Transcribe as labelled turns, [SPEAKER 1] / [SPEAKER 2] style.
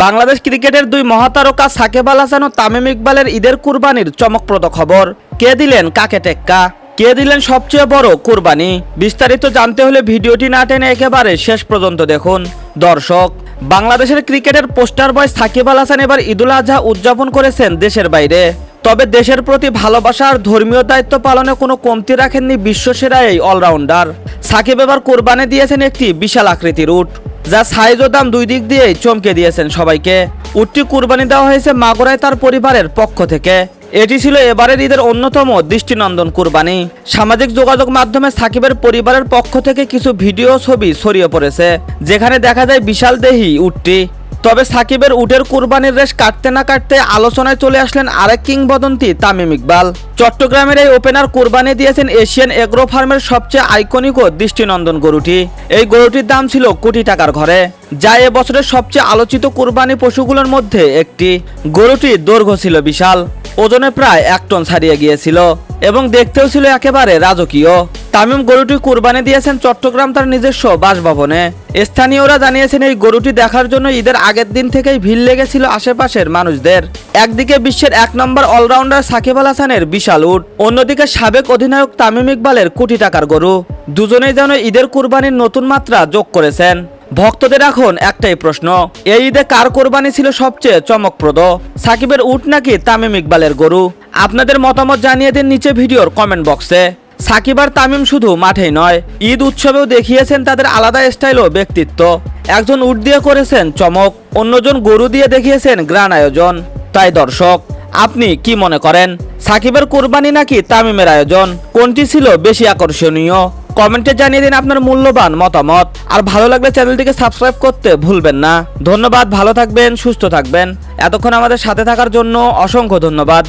[SPEAKER 1] বাংলাদেশ ক্রিকেটের দুই মহাতারকা সাকিব আল হাসান ও তামিম ইকবালের ঈদের কুরবানির চমকপ্রদ খবর। কে দিলেন কাকে টেক্কা, কে দিলেন সবচেয়ে বড় কুরবানি? বিস্তারিত জানতে হলে ভিডিওটি না টেনে একেবারে শেষ পর্যন্ত দেখুন। দর্শক, বাংলাদেশের ক্রিকেটের পোস্টার বয় সাকিব আল হাসান এবার ঈদুল আজহা উদযাপন করেছেন দেশের বাইরে। তবে দেশের প্রতি ভালোবাসা আর ধর্মীয় দায়িত্ব পালনে কোনো কমতি রাখেননি বিশ্বসেরা এই অলরাউন্ডার। সাকিব এবার কোরবানি দিয়েছেন একটি বিশাল আকৃতির উট, যা সাইজ ও দাম দুই দিক দিয়েই চমকে দিয়েছেন সবাইকে। উটটি কুরবানি দেওয়া হয়েছে মাগুরায় তার পরিবারের পক্ষ থেকে। এটি ছিল এবারের ঈদের অন্যতম দৃষ্টিনন্দন কুরবানি। সামাজিক যোগাযোগ মাধ্যমে সাকিবের পরিবারের পক্ষ থেকে কিছু ভিডিও ছবি ছড়িয়ে পড়েছে, যেখানে দেখা যায় বিশাল দেহী উটটি। তবে সাকিবের উটের কুরবানির রেশ কাটতে না কাটতে আলোচনায় চলে আসলেন আরেক কিংবদন্তি তামিম ইকবাল। চট্টগ্রামের এই ওপেনার কুরবানি দিয়েছেন এশিয়ান এগ্রো ফার্মের সবচেয়ে আইকনিক ও দৃষ্টিনন্দন গরুটি। এই গরুটির দাম ছিল কোটি টাকার ঘরে, যা এবছরের সবচেয়ে আলোচিত কুরবানি পশুগুলোর মধ্যে একটি। গরুটির দৈর্ঘ্য ছিল বিশাল, ওজনে প্রায় 1 টন ছাড়িয়ে গিয়েছিল এবং দেখতেও ছিল একেবারে রাজকীয়। তামিম গরুটি কুরবানি দিয়েছেন চট্টগ্রাম তার নিজস্ব বাসভবনে। স্থানীয়রা জানিয়েছেন এই গরুটি দেখার জন্য ঈদের আগের দিন থেকেই ভিড় লেগেছিল আশেপাশের মানুষদের। একদিকে বিশ্বের 1 নম্বর অলরাউন্ডার সাকিব আল হাসানের বিশাল উট, অন্যদিকে সাবেক অধিনায়ক তামিম ইকবালের কোটি টাকার গরু। দুজনেই যেন ঈদের কুরবানির নতুন মাত্রা যোগ করেছেন। ভক্তদের এখন একটাই প্রশ্ন, এই ঈদে কার কোরবানি ছিল সবচেয়ে চমকপ্রদ, সাকিবের উট নাকি তামিম ইকবালের গরু? আপনাদের মতামত জানিয়ে দিন নিচে ভিডিওর কমেন্ট বক্সে। সাকিব আর তামিম শুধু মাঠেই নয়, ঈদ উৎসবেও দেখিয়েছেন তাদের আলাদা স্টাইল ও ব্যক্তিত্ব। একজন উট দিয়ে করেছেন চমক, অন্যজন গরু দিয়ে দেখিয়েছেন গ্রান আয়োজন। তাই দর্শক, আপনি কি মনে করেন, সাকিবের কোরবানি নাকি তামিমের আয়োজন, কোনটি ছিল বেশি আকর্ষণীয়? কমেন্টে জানিয়ে দিন আপনার মূল্যবান মতামত। আর ভালো লাগলে চ্যানেলটিকে সাবস্ক্রাইব করতে ভুলবেন না। ধন্যবাদ, ভালো থাকবেন, সুস্থ থাকবেন। এতক্ষণ আমাদের সাথে থাকার জন্য অসংখ্য ধন্যবাদ।